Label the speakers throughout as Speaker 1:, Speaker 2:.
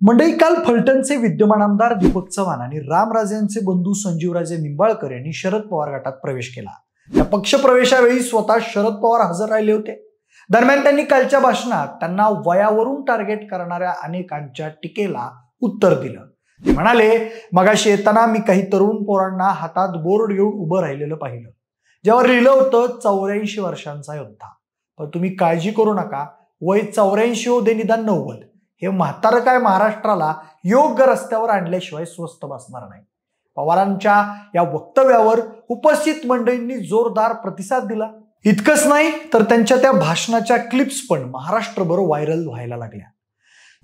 Speaker 1: मंडळी, काल फलटणचे विद्यमान आमदार दीपक चव्हाण आणि रामराजेंचे बंधू संजीवराजे निंबाळकर यांनी शरद पवार गटात प्रवेश केला। या पक्षप्रवेशावेळी स्वतः शरद पवार हजर राहिले होते। दरम्यान त्यांनी कालच्या भाषणात त्यांना वयावरून टार्गेट करणाऱ्या अनेकांच्या टीकेला उत्तर दिलं। ते म्हणाले, मगाशी येताना मी काही तरुण पोरांना हातात बोर्ड घेऊन उभं राहिलेलं पाहिलं, ज्यावर लिहिलं होतं 84 वर्षांचा योद्धा। पण तुम्ही काळजी करू नका, वय 84 हो दे निदान 90, हे म्हातारं काय महाराष्ट्राला योग्य रस्त्यावर आणल्याशिवाय स्वस्त बसणार नाही। पवारांच्या या वक्तव्यावर उपस्थित मंडळींनी जोरदार प्रतिसाद दिला। इतकंच नाही तर त्यांच्या त्या भाषणाच्या क्लिप्स पण महाराष्ट्रभर व्हायरल व्हायला लागल्या।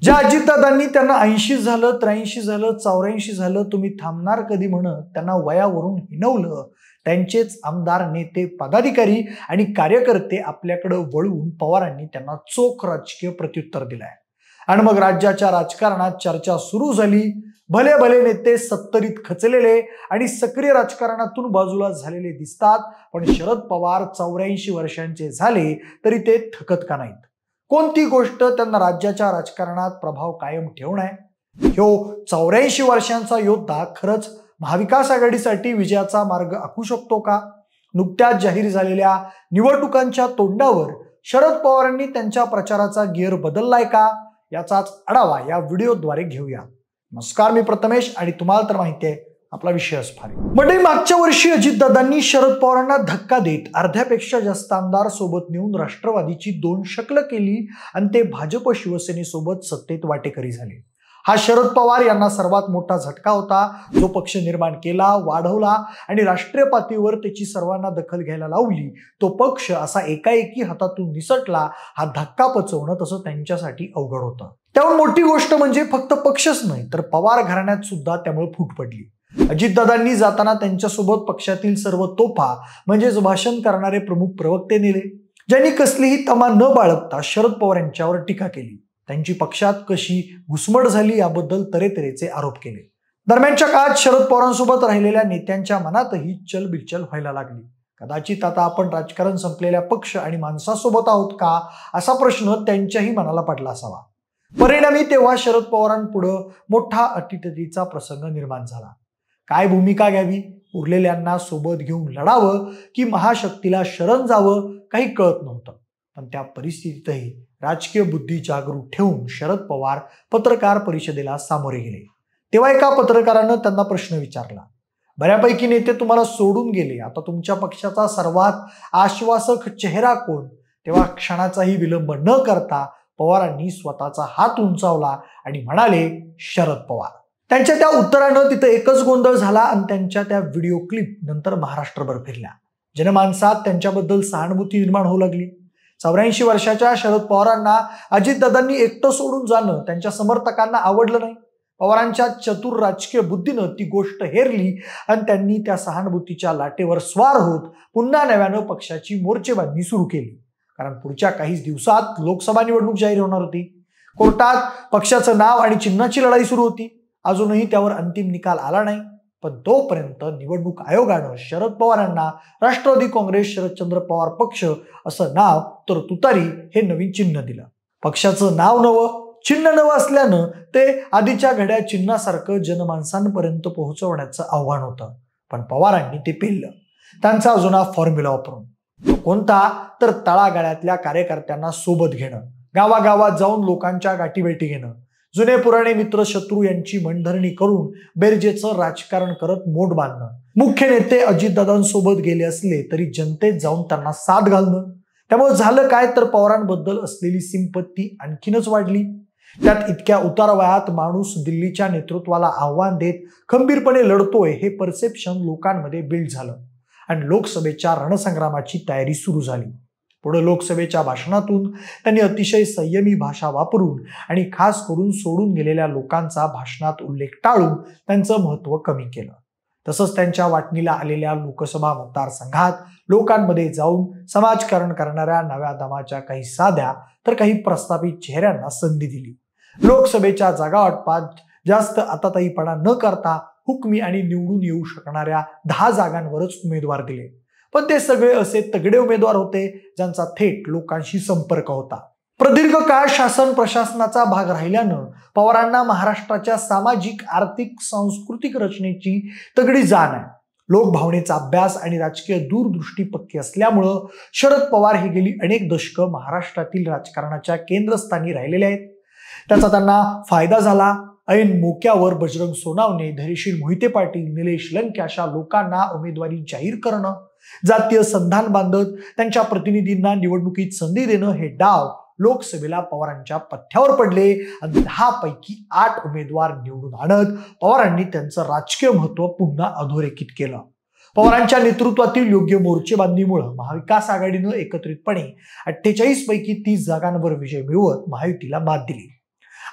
Speaker 1: ज्या अजितदादांनी त्यांना 80 झालं, 83 झालं, 84 झालं, तुम्ही थांबणार कधी म्हणत त्यांना वयावरून हिणवलं, त्यांचेच आमदार, नेते, पदाधिकारी आणि कार्यकर्ते आपल्याकडे वळून पवारांनी त्यांना चोख राजकीय प्रत्युत्तर दिलंय। आणि मग राज्याच्या राजकारणात चर्चा सुरू झाली। भले भले नेते सत्तरीत खचलेले आणि सक्रिय राजकारणातून बाजूला झालेले दिसतात, पण शरद पवार 84 वर्षांचे झाले तरी ते थकत का नाहीत? कोणती गोष्ट त्यांना राज्याच्या राजकारणात प्रभाव कायम ठेवणार? ह्यो 84 वर्षांचा योद्धा खरंच महाविकास आघाडीसाठी विजयाचा मार्ग आखू शकतो का? नुकत्याच जाहीर झालेल्या निवडणुकांच्या तोंडावर शरद पवारांनी त्यांच्या प्रचाराचा गिअर बदललाय का? याचाच आढावा या व्हिडिओद्वारे घेऊया। नमस्कार, मी प्रथमेश आणि तुम्हाला तर माहिती आहे आपला विषयच फार आहे। मंडळी, मागच्या वर्षी अजितदादांनी शरद पवारांना धक्का देत अर्ध्यापेक्षा जास्त आमदार सोबत नेऊन राष्ट्रवादीची 2 शकलं केली आणि ते भाजप शिवसेनेसोबत सत्तेत वाटेकरी झाले। हा शरद पवार यांना सर्वात मोठा झटका होता, जो पक्ष निर्माण केला, वाढवला आणि राष्ट्रीय पातळीवर त्याची सर्वांना दखल घ्यायला लावली। तो पक्ष असा एकाएकी हातातून निसटला। हा धक्का पचवणं तसं त्यांच्यासाठी अवघड होतं। त्याहून मोठी गोष्ट म्हणजे फक्त पक्षच नाही तर पवार घराण्यात सुद्धा त्यामुळे फूट पडली। अजितदादांनी जाताना त्यांच्यासोबत पक्षातील सर्व तोफा म्हणजेच भाषण करणारे प्रमुख प्रवक्ते नेले, ज्यांनी कसलीही तमा न बाळगता शरद पवार यांच्यावर टीका केली। त्यांची पक्षात कशी घुसमट झाली याबद्दल तऱ्हेतऱ्हेचे आरोप केले। दरम्यानच्या काळात शरद पवारांसोबत राहिलेल्या नेत्यांच्या मनातही चलबिचल व्हायला लागली। कदाचित आता आपण राजकारण संपलेल्या पक्ष आणि माणसासोबत आहोत का, असा प्रश्न त्यांच्याही मनाला पडला असावा। परिणामी तेव्हा शरद पवारांपुढे मोठा अटीतटीचा प्रसंग निर्माण झाला। काय भूमिका घ्यावी, उरलेल्यांना सोबत घेऊन लढावं की महाशक्तीला शरण जावं, काही कळत नव्हतं। पण त्या परिस्थितीतही राजकीय बुद्धी जागरूक ठेवून शरद पवार पत्रकार परिषदेला सामोरे गेले। तेव्हा एका पत्रकारानं त्यांना प्रश्न विचारला, बऱ्यापैकी नेते तुम्हाला सोडून गेले, आता तुमच्या पक्षाचा सर्वात आश्वासक चेहरा कोण? तेव्हा क्षणाचाही विलंब न करता पवारांनी स्वतःचा हात उंचावला आणि म्हणाले, शरद पवार। त्यांच्या त्या उत्तरानं तिथं एकच गोंधळ झाला आणि त्यांच्या त्या व्हिडिओ क्लिप नंतर महाराष्ट्रभर फिरल्या। जनमानसात त्यांच्याबद्दल सहानुभूती निर्माण होऊ लागली। 84 वर्षाच्या शरद पवारांना अजितदादांनी एकटं सोडून जाणं त्यांच्या समर्थकांना आवडलं नाही। पवारांच्या चतुर राजकीय बुद्धीनं ती गोष्ट हेरली आणि त्यांनी त्या सहानुभूतीच्या लाटेवर स्वार होत पुन्हा नव्यानं पक्षाची मोर्चेबांधणी सुरू केली। कारण पुढच्या काहीच दिवसात लोकसभा निवडणूक जाहीर होणार होती। कोर्टात पक्षाचं नाव आणि चिन्हाची लढाई सुरू होती। अजूनही त्यावर अंतिम निकाल आला नाही, पण तोपर्यंत निवडणूक आयोगानं शरद पवारांना राष्ट्रवादी काँग्रेस शरदचंद्र पवार पक्ष असं नाव तर तुतारी हे नवीन चिन्ह दिलं। पक्षाचं नाव नवं, चिन्ह नवं असल्यानं ते आधीच्या घड्या चिन्हासारखं जनमानसांपर्यंत पोहोचवण्याचं आव्हान होतं। पण पवारांनी ते पेललं, त्यांचा जुना फॉर्म्युला वापरून। तो कोणता? तर तळागाळातल्या कार्यकर्त्यांना सोबत घेणं, गावागावात जाऊन लोकांच्या गाठीभेटी घेणं, जुने पुराणे मित्र शत्रू यांची मनधरणी करून बेरजेचं राजकारण करत मोठ बांधणं। मुख्य नेते अजितदादांसोबत गेले असले तरी जनतेत जाऊन त्यांना साथ घालणं। त्यामुळे झालं काय तर पवारांबद्दल असलेली सिंपत्ती आणखीनच वाढली। त्यात इतक्या उतार वयात माणूस दिल्लीच्या नेतृत्वाला आव्हान देत खंबीरपणे लढतोय हे परसेप्शन लोकांमध्ये बिल्ड झालं आणि लोकसभेच्या रणसंग्रामाची तयारी सुरू झाली। पुढे लोकसभेच्या भाषणातून त्यांनी अतिशय संयमी भाषा वापरून आणि खास करून सोडून गेलेल्या लोकांचा भाषणात उल्लेख टाळून त्यांचं महत्त्व कमी केलं। तसंच त्यांच्या वाटणीला आलेल्या लोकसभा मतदारसंघात लोकांमध्ये जाऊन समाजकारण करणाऱ्या नव्या दमाच्या काही साध्या तर काही प्रस्थापित चेहऱ्यांना संधी दिली। लोकसभेच्या जागा वाटपात जास्त आताताईपणा न करता हुकमी आणि निवडून येऊ शकणाऱ्या 10 जागांवरच उमेदवार दिले। पण ते सगळे असे तगडे उमेदवार होते ज्यांचा थेट लोकांशी संपर्क होता। प्रदीर्घ काळ शासन प्रशासनाचा भाग राहिल्यानं पवारांना महाराष्ट्राच्या सामाजिक, आर्थिक, सांस्कृतिक रचनेची तगडी जाण आहे. लोकभावनेचा अभ्यास आणि राजकीय दूरदृष्टी पक्की असल्यामुळं शरद पवार हे गेली अनेक दशकं महाराष्ट्रातील राजकारणाच्या केंद्रस्थानी राहिलेले आहेत. त्याचा त्यांना फायदा झाला. ऐन मोक्यावर बजरंग सोनावणे, धैर्यशील मोहिते पाटील, निलेश लंके अशा लोकांना उमेदवारी जाहीर करणं, जातीय संधान बांधत त्यांच्या प्रतिनिधींना निवडणुकीत संधी देणं हे डाव लोकसभेला पवारांच्या पथ्यावर पडले आणि 10 पैकी 8 उमेदवार निवडून आणत पवारांनी त्यांचं राजकीय महत्व पुन्हा अधोरेखित केलं. पवारांच्या नेतृत्वातील योग्य मोर्चेबांधणीमुळे महाविकास आघाडीनं एकत्रितपणे 48 पैकी 30 जागांवर विजय मिळवत महायुतीला मात दिली.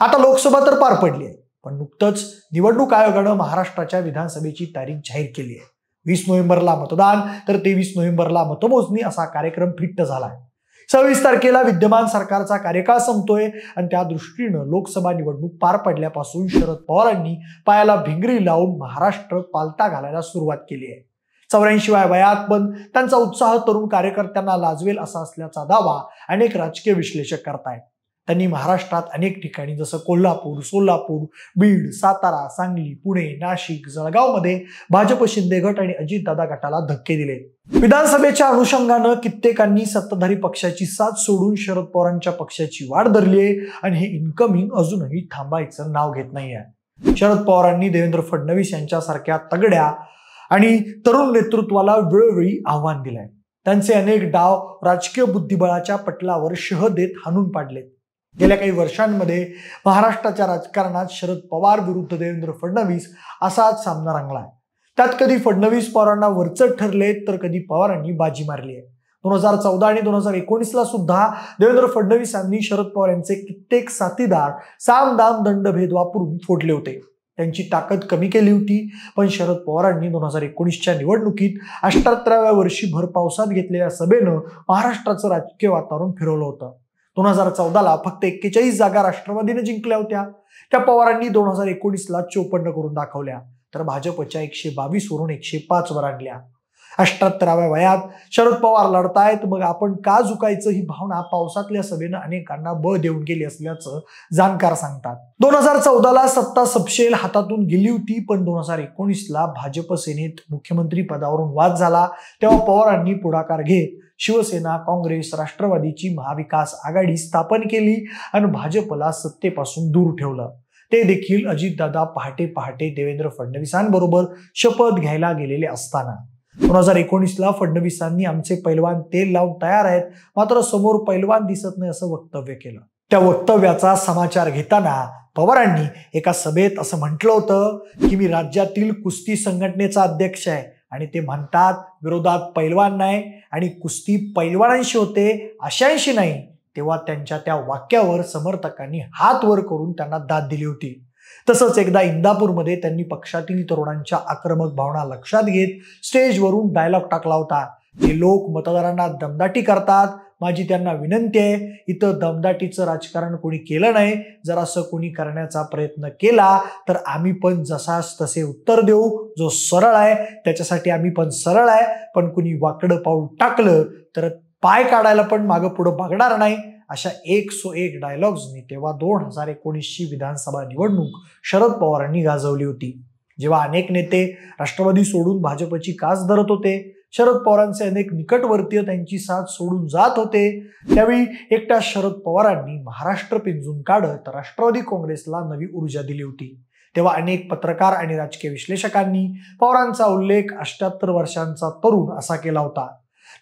Speaker 1: आता लोकसभा तर पार पडली आहे, पण नुकतंच निवडणूक आयोगानं महाराष्ट्राच्या विधानसभेची तारीख जाहीर केली आहे. 20 नोव्हेंबरला मतदान तर 23 नोव्हेंबरला मतमोजणी असा कार्यक्रम फिट्ट झालाय. 26 तारखेला विद्यमान सरकारचा कार्यकाळ संपतोय आणि त्या दृष्टीनं लोकसभा निवडणूक पार पडल्यापासून शरद पवारांनी पायाला भिंगरी लावून महाराष्ट्र पालथा घालायला सुरुवात केली आहे. 84व्या वयात पण त्यांचा उत्साह तरुण कार्यकर्त्यांना लाजवेल असा असल्याचा दावा अनेक राजकीय विश्लेषक करतायत. त्यांनी महाराष्ट्रात अनेक ठिकाणी जसं कोल्हापूर, सोलापूर, बीड, सातारा, सांगली, पुणे, नाशिक, जळगावमध्ये भाजप शिंदे गट आणि अजितदादा गटाला धक्के दिले. विधानसभेच्या अनुषंगानं कित्येकांनी सत्ताधारी पक्षाची साथ सोडून शरद पवारांच्या पक्षाची वाट धरली आहे आणि हे इनकमिंग अजूनही थांबायचं नाव घेत नाहीये. शरद पवारांनी देवेंद्र फडणवीस यांच्यासारख्या तगड्या आणि तरुण नेतृत्वाला वेळोवेळी आव्हान दिलंय. त्यांचे अनेक डाव राजकीय बुद्धिबळाच्या पटलावर शह देत हाणून पाडलेत. गेल्या काही वर्षांमध्ये महाराष्ट्राच्या राजकारणात शरद पवार विरुद्ध देवेंद्र फडणवीस असाच सामना रंगलाय. त्यात कधी फडणवीस पवारांना वरचढ ठरले तर कधी पवारांनी बाजी मारली आहे. 2014 आणि 2019ला सुद्धा देवेंद्र फडणवीस यांनी शरद पवार यांचे कित्येक साथीदार साम दाम दंडभेद वापरून फोडले होते. त्यांची ताकद कमी केली होती. पण शरद पवारांनी 2019च्या निवडणुकीत 78व्या वर्षी भर पावसात घेतलेल्या सभेनं महाराष्ट्राचं राजकीय वातावरण फिरवलं होतं. 2014ला फक्त 41 जागा राष्ट्रवादीने जिंकल्या होत्या. त्या पवारांनी 2019ला 54 करून दाखवल्या, तर भाजपच्या 122 वरून 105 वर आणल्या. 78व्या वयात शरद पवार लढतायत, मग आपण का झुकायचं ही भावना पावसातल्या सभेनं अनेकांना बळ देऊन गेली असल्याचं जाणकार सांगतात. 2014ला सत्ता सपशेल हातातून गेली होती, पण 2019ला भाजप सेनेत मुख्यमंत्री पदावरून वाद झाला. तेव्हा पवारांनी पुढाकार घेत शिवसेना, काँग्रेस, राष्ट्रवादीची महाविकास आघाडी स्थापन केली आणि भाजपला सत्तेपासून दूर ठेवलं. ते देखील अजितदादा पहाटे पहाटे देवेंद्र फडणवीसांबरोबर शपथ घ्यायला गेलेले असताना. 2019ला फडणवीसांनी आमचे पैलवान तेल लावून तयार आहेत, मात्र समोर पैलवान दिसत नाही असं वक्तव्य केलं. त्या वक्तव्याचा समाचार घेताना पवारांनी एका सभेत असं म्हटलं होतं की मी राज्यातील कुस्ती संघटनेचा अध्यक्ष आहे आणि ते म्हणतात विरोधात पैलवान नाही आणि कुस्ती पैलवानांशी होते अशांशी नाही. तेव्हा त्यांच्या त्या वाक्यावर समर्थकांनी हात वर करून त्यांना दाद दिली होती. तसंच एकदा इंदापूरमध्ये त्यांनी पक्षातील तरुणांच्या आक्रमक भावना लक्षात घेत स्टेजवरून डायलॉग टाकला होता. जे लोक मतदारांना दमदाटी करतात, माझी त्यांना विनंती आहे, इथं दमदाटीचं राजकारण कोणी केलं नाही. जर असं कोणी करण्याचा प्रयत्न केला तर आम्ही पण जसाच तसे उत्तर देऊ. जो सरळ आहे त्याच्यासाठी आम्ही पण सरळ आहे, पण कुणी वाकडं पाऊल टाकलं तर पाय काढायला पण मागं पुढं बघणार नाही. अशा 101 डायलॉग्सनी तेव्हा 2019ची विधानसभा निवडणूक शरद पवारांनी गाजवली होती. जेव्हा अनेक नेते राष्ट्रवादी सोडून भाजपची कास धरत होते, शरद पवारांचे अनेक निकटवर्तीय त्यांची साथ सोडून जात होते, त्यावेळी एकट्या शरद पवारांनी महाराष्ट्र पिंजून काढत राष्ट्रवादी काँग्रेसला नवी ऊर्जा दिली होती. तेव्हा अनेक पत्रकार आणि राजकीय विश्लेषकांनी पवारांचा उल्लेख 78 वर्षांचा तरुण असा केला होता.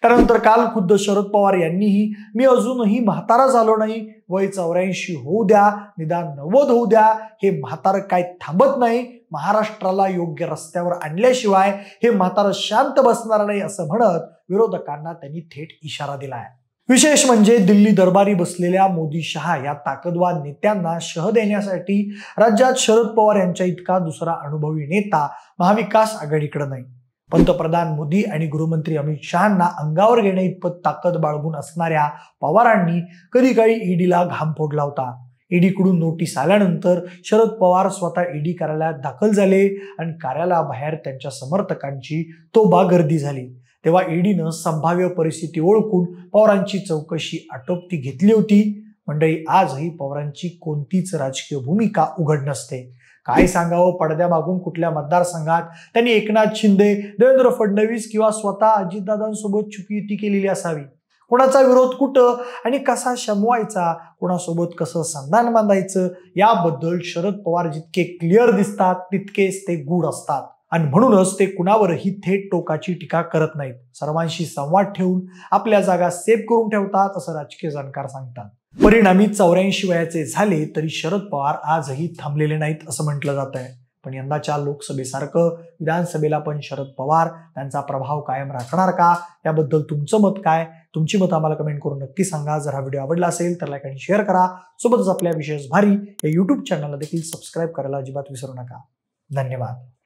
Speaker 1: त्यानंतर काल खुद्द शरद पवार यांनीही मी अजूनही म्हातारा झालो नाही, वय 84 होऊ द्या, निदान 90 होऊ द्या, हे म्हातारं काय थांबत नाही, महाराष्ट्राला योग्य रस्त्यावर आणल्याशिवाय हे म्हातारं शांत बसणार नाही असं म्हणत विरोधकांना त्यांनी थेट इशारा दिलाय. विशेष म्हणजे दिल्ली दरबारी बसलेल्या मोदी शहा या ताकदवान नेत्यांना शह देण्यासाठी राज्यात शरद पवार यांच्या इतका दुसरा अनुभवी नेता महाविकास आघाडीकडे नाही. पंतप्रधान मोदी आणि गृहमंत्री अमित शहांना अंगावर घेण्या इतपत ताकद बाळगून असणाऱ्या पवारांनी कधी काही ईडीला घाम फोडला होता. ईडीकडून नोटीस आल्यानंतर शरद पवार स्वतः ईडी कार्यालयात दाखल झाले आणि कार्यालयाबाहेर त्यांच्या समर्थकांची तोबा गर्दी झाली. तेव्हा ईडीनं संभाव्य परिस्थिती ओळखून पवारांची चौकशी आटोपती घेतली होती. मंडळी, आजही पवारांची कोणतीच राजकीय भूमिका उघड नसते. काय सांगावं, पडद्यामागून कुठल्या मतदारसंघात त्यांनी एकनाथ शिंदे, देवेंद्र फडणवीस किंवा स्वतः अजितदादांसोबत छुपी युती केलेली असावी. कोणाचा विरोध कुठं आणि कसा शमवायचा, कोणासोबत कसं संधान बांधायचं, याबद्दल शरद पवार जितके क्लिअर दिसतात तितकेच ते गूढ असतात. आणि म्हणूनच ते कुणावरही थेट टोकाची टीका करत नाहीत. सर्वांशी संवाद ठेवून आपल्या जागा सेव्ह करून ठेवतात, असं राजकीय जाणकार सांगतात. परिणामी 84 वयाचे झाले तरी शरद पवार आजही थांबलेले नाहीत असं म्हटलं जात आहे. पण यंदाच्या लोकसभेसारखं विधानसभेला पण शरद पवार त्यांचा प्रभाव कायम राखणार का, याबद्दल तुमचं मत काय? तुमची मत आम्हाला कमेंट करून नक्की सांगा. जर हा व्हिडिओ आवडला असेल तर लाईक आणि शेअर करा. सोबतच आपल्या विशेष भारी या YouTube चॅनलला देखील सबस्क्राईब करायला अजिबात विसरू नका. धन्यवाद.